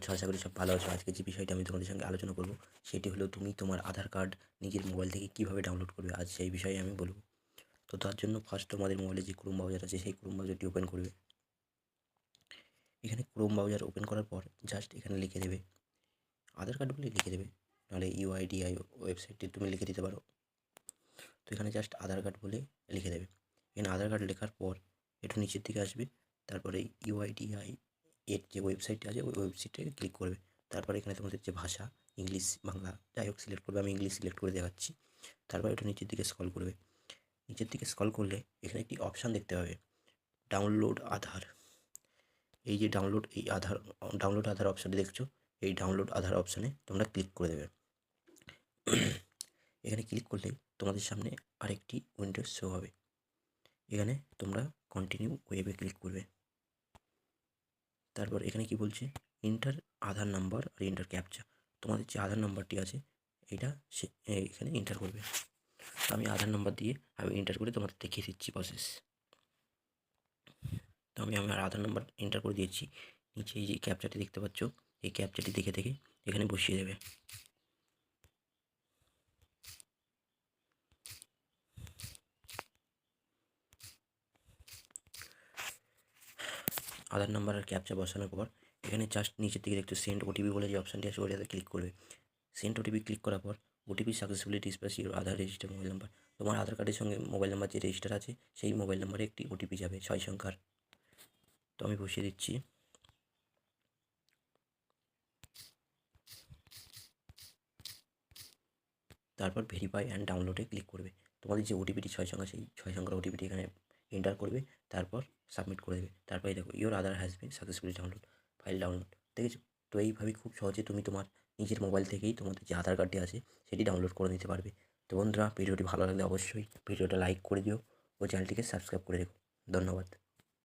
আছো? আশা করি সব ভালো আছো। আজকে যে বিষয়টা আমি তোমাদের সঙ্গে আলোচনা করব সেটি হলো তুমি তোমার আধার কার্ড নিজের মোবাইল থেকে কীভাবে ডাউনলোড করবে, আজ সেই বিষয়ে আমি বলব। তো তার জন্য ফার্স্ট তোমাদের মোবাইলে যে ক্রোম ব্রাউজার আছে সেই ক্রোম ব্রাউজারটি ওপেন করবে। এখানে ক্রোম ব্রাউজার ওপেন করার পর জাস্ট এখানে লিখে দেবে আধার কার্ড বলে লিখে দেবে, নাহলে ইউআইডিআই ওয়েবসাইটটি তুমি লিখে দিতে পারো। তো এখানে জাস্ট আধার কার্ড বলে লিখে দেবে। এখানে আধার কার্ড লেখার পর একটু নিচের দিকে আসবে, তারপরে ইউআইডিআই এর যে ওয়েবসাইটটি আছে ওই ওয়েবসাইটটাকে ক্লিক করবে। তারপরে এখানে তোমাদের যে ভাষা ইংলিশ বাংলা যাই হোক সিলেক্ট করবে, আমি ইংলিশ সিলেক্ট করে দেখাচ্ছি। তারপর একটু নিচের দিকে স্ক্রল করবে। নিচের দিকে স্ক্রল করলে এখানে একটি অপশান দেখতে পাবে, ডাউনলোড আধার। এই যে ডাউনলোড আধার অপশানটি দেখছো, এই ডাউনলোড আধার অপশানে তোমরা ক্লিক করে দেবে। এখানে ক্লিক করলে তোমাদের সামনে আরেকটি উইন্ডোজ শো হবে। এখানে তোমরা কন্টিনিউ ওয়েবে ক্লিক করবে। তারপর এখানে কি বলছে, ইন্টার আধার নাম্বার আর ইন্টার ক্যাপচা। তোমাদের যে আধার নাম্বারটি আছে এটা এখানে এন্টার করবে। আমি আধার নাম্বার দিয়ে আমি এন্টার করে তোমাদের দেখিয়ে দিচ্ছি প্রসেস। তো আমি আমার আধার নাম্বার এন্টার করে দিয়েছি। নিচে এই যে ক্যাপচাটি দেখতে পাচ্ছ, এই ক্যাপচাটি দেখে দেখে এখানে বসিয়ে দেবে। আধার নাম্বার আর ক্যাপচা বসানোর পর এখানে জাস্ট নিচের দিকে দেখছো সেন্ড ওটিপি বলে যে অপশানটি আছে ওটাতে ক্লিক করবে। সেন্ড ওটিপি ক্লিক করার পর OTP successfully dispatch your Aadhaar register mobile number. তোমার আধার কার্ডের সঙ্গে মোবাইল নাম্বার যে রেজিস্টার আছে সেই মোবাইল নাম্বারে একটি ওটিপি যাবে 6 সংখ্যার। তো আমি বসিয়ে দিচ্ছি। তারপর ভেরিফাই অ্যান্ড ডাউনলোডে ক্লিক করবে। তোমাদের যে ওটিপিটি 6 সংখ্যা সেই 6 সংখ্যার ওটিপিটি এখানে এন্টার করবে, তারপর সাবমিট করে দেবে। তারপরে দেখো your Aadhaar has been successfully download, file download. দেখেছো? তো এইভাবেই খুব সহজে তুমি তোমার নিজের মোবাইল থেকেই তোমাদের যে আধার কার্ডটি আছে সেটি ডাউনলোড করে নিতে পারবে। তো বন্ধুরা, ভিডিওটি ভালো লাগলে অবশ্যই ভিডিওটা লাইক করে দিও ও চ্যানেলটিকে সাবস্ক্রাইব করে রেখো। ধন্যবাদ।